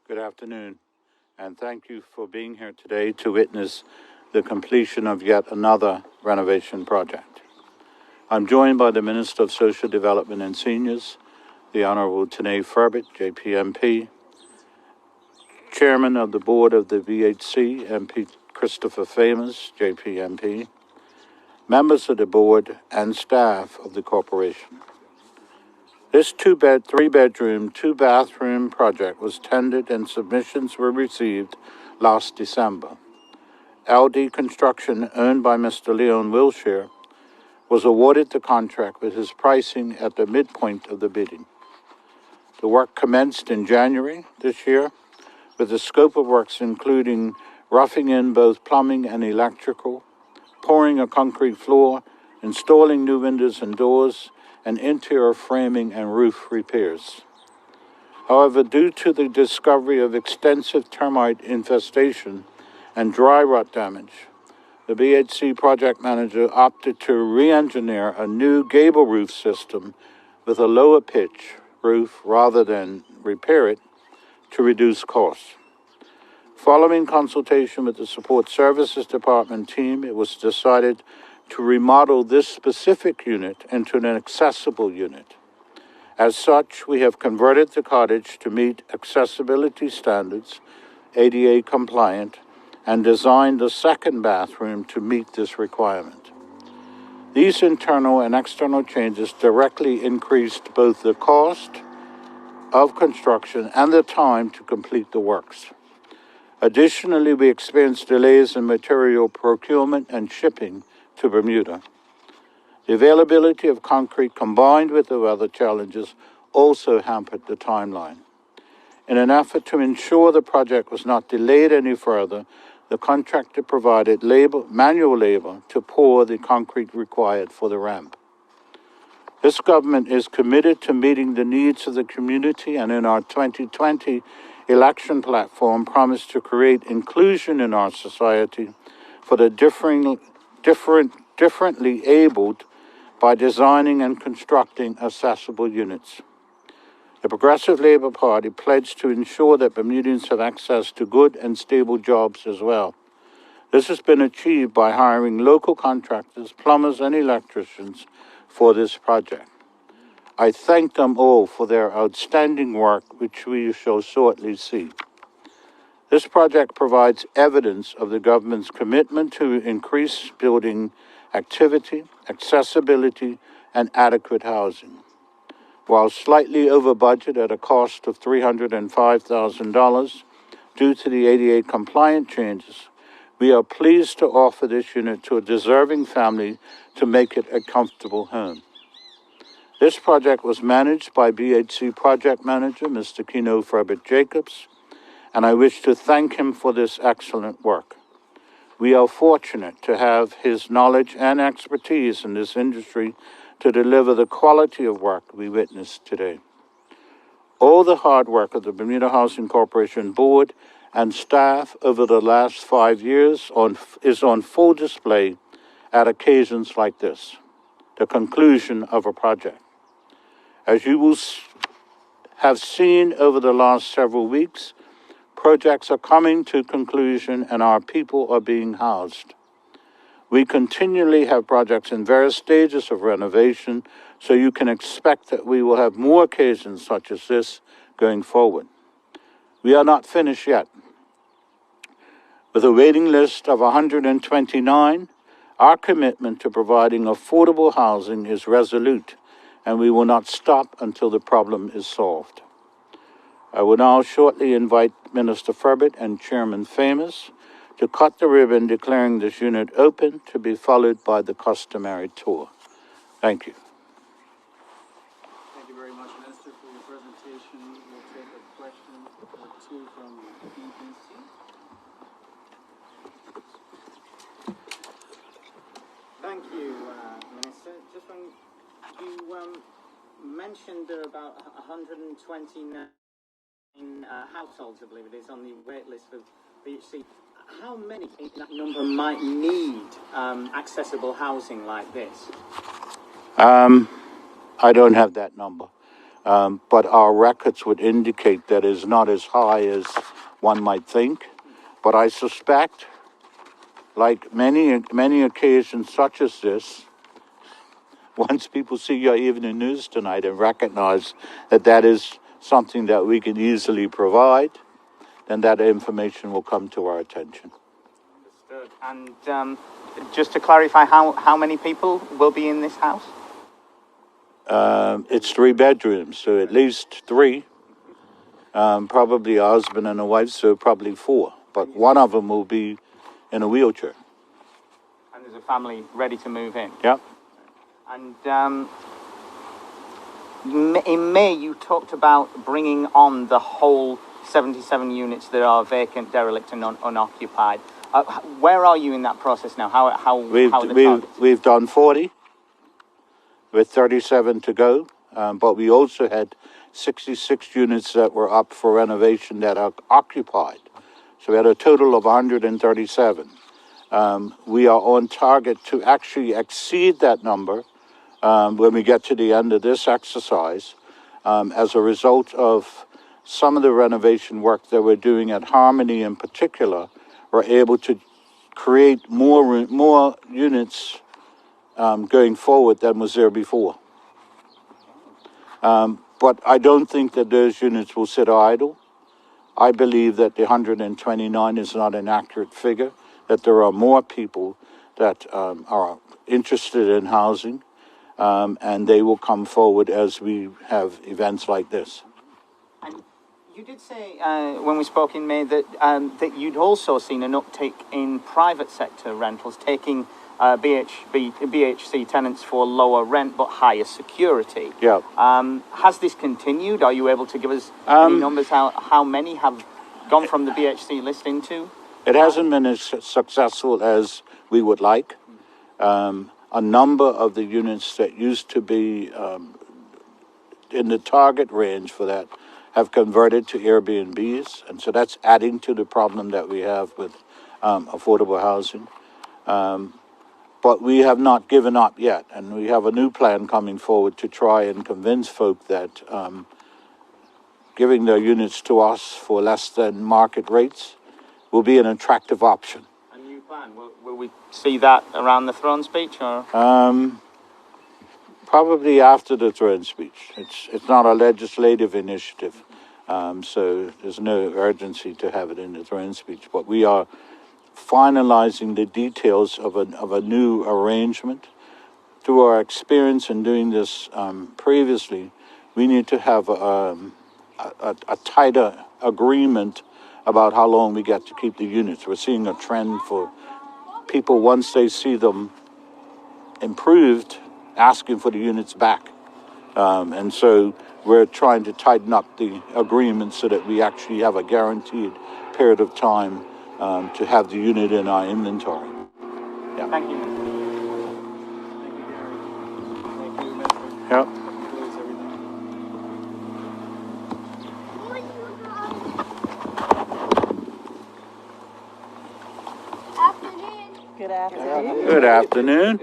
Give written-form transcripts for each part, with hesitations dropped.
Good afternoon, and thank you for being here today to witness the completion of yet another renovation project. I'm joined by the Minister of Social Development and Seniors, the Honorable Tanae Furbett, JPMP, Chairman of the Board of the BHC, MP Christopher Famous, JPMP, members of the board, and staff of the corporation. This three-bedroom, two-bathroom project was tendered and submissions were received last December. LD Construction, owned by Mr. Leon Wilshire, was awarded the contract with his pricing at the midpoint of the bidding. The work commenced in January this year, with the scope of works including roughing in both plumbing and electrical, pouring a concrete floor, installing new windows and doors, and interior framing and roof repairs. However, due to the discovery of extensive termite infestation and dry rot damage, the BHC project manager opted to re-engineer a new gable roof system with a lower pitch roof rather than repair it to reduce costs. Following consultation with the Support Services Department team, it was decided to remodel this specific unit into an accessible unit. As such, we have converted the cottage to meet accessibility standards, ADA compliant, and designed the second bathroom to meet this requirement. These internal and external changes directly increased both the cost of construction and the time to complete the works. Additionally, we experienced delays in material procurement and shipping to Bermuda. The availability of concrete combined with the weather challenges also hampered the timeline. In an effort to ensure the project was not delayed any further, the contractor provided manual labor to pour the concrete required for the ramp. This government is committed to meeting the needs of the community, and in our 2020 election platform promised to create inclusion in our society for the differently abled by designing and constructing accessible units. The Progressive Labour Party pledged to ensure that Bermudians have access to good and stable jobs as well. This has been achieved by hiring local contractors, plumbers, and electricians for this project. I thank them all for their outstanding work, which we shall shortly see. This project provides evidence of the government's commitment to increase building activity, accessibility, and adequate housing. While slightly over budget at a cost of $305,000 due to the ADA compliant changes, we are pleased to offer this unit to a deserving family to make it a comfortable home. This project was managed by BHC project manager, Mr. Kino Furbett Jacobs, and I wish to thank him for this excellent work. We are fortunate to have his knowledge and expertise in this industry to deliver the quality of work we witnessed today. All the hard work of the Bermuda Housing Corporation board and staff over the last 5 years is on full display at occasions like this, the conclusion of a project. As you will have seen over the last several weeks, projects are coming to conclusion and our people are being housed. We continually have projects in various stages of renovation, so you can expect that we will have more occasions such as this going forward. We are not finished yet. With a waiting list of 129, our commitment to providing affordable housing is resolute, and we will not stop until the problem is solved. I will now shortly invite Minister Furbett and Chairman Famous to cut the ribbon declaring this unit open, to be followed by the customary tour. Thank you. Thank you very much, Minister, for your presentation. We'll take a question or two from the BBC. Thank you, Minister. Just when you mentioned there are about 129 households, I believe it is, on the wait list for BHC. How many in that number might need accessible housing like this? I don't have that number. but our records would indicate that it's not as high as one might think. But I suspect, like many occasions such as this, once people see your evening news tonight and recognize that that is something that we can easily provide, then that information will come to our attention. Understood. And just to clarify, how many people will be in this house? It's 3 bedrooms, so at least 3. Probably a husband and a wife, so probably 4. But one of them will be in a wheelchair. And there's a family ready to move in? Yeah. And in May, you talked about bringing on the whole 77 units that are vacant, derelict, and unoccupied. Where are you in that process now? How are the targets? We've done 40, with 37 to go. But we also had 66 units that were up for renovation that are occupied. So we had a total of 137. We are on target to actually exceed that number when we get to the end of this exercise, as a result of some of the renovation work that we're doing at Harmony in particular. We're able to create more units going forward than was there before. But I don't think that those units will sit idle. I believe that the 129 is not an accurate figure, that there are more people that are interested in housing, and they will come forward as we have events like this. And you did say when we spoke in May that that you'd also seen an uptick in private sector rentals, taking BHC tenants for lower rent but higher security. Yeah. Has this continued? Are you able to give us any numbers how many have gone from the BHC list into? It hasn't been as successful as we would like. A number of the units that used to be in the target range for that have converted to Airbnbs, and so that's adding to the problem that we have with affordable housing. But we have not given up yet, and we have a new plan coming forward to try and convince folk that giving their units to us for less than market rates will be an attractive option. A new plan. Will we see that around the throne speech, or? Probably after the throne speech. It's not a legislative initiative, so there's no urgency to have it in the throne speech. But we are finalizing the details of a new arrangement. Through our experience in doing this previously, we need to have a tighter agreement about how long we get to keep the units. We're seeing a trend for people, once they see them improved, asking for the units back. And so we're trying to tighten up the agreement so that we actually have a guaranteed period of time to have the unit in our inventory. Yeah. Thank you. Yeah. Good afternoon. Good afternoon.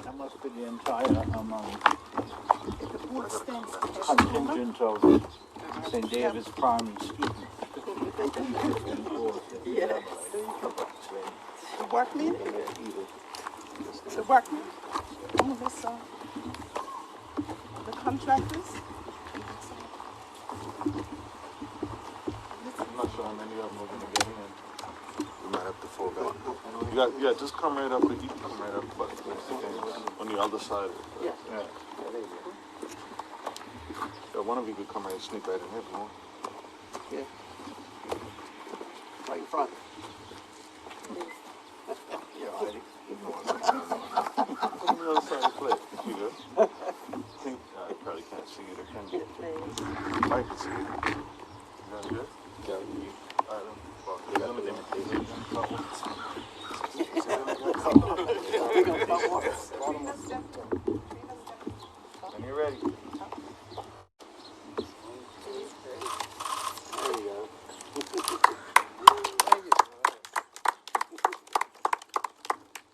That must be the entire contingent of St. David's Primary School. Yes. The workmen? The workmen? All of us, the contractors? not sure how many of them are going to get in. We might have to fall back. Yeah, just come right up. You can come right up, but on the other side. Yeah. Yeah, one of you could come right and sneak right in here if you want. Yeah. Right in front. You're hiding. On the other side of the plate. You good? I think I probably can't see you. They can. I can see you. You guys good?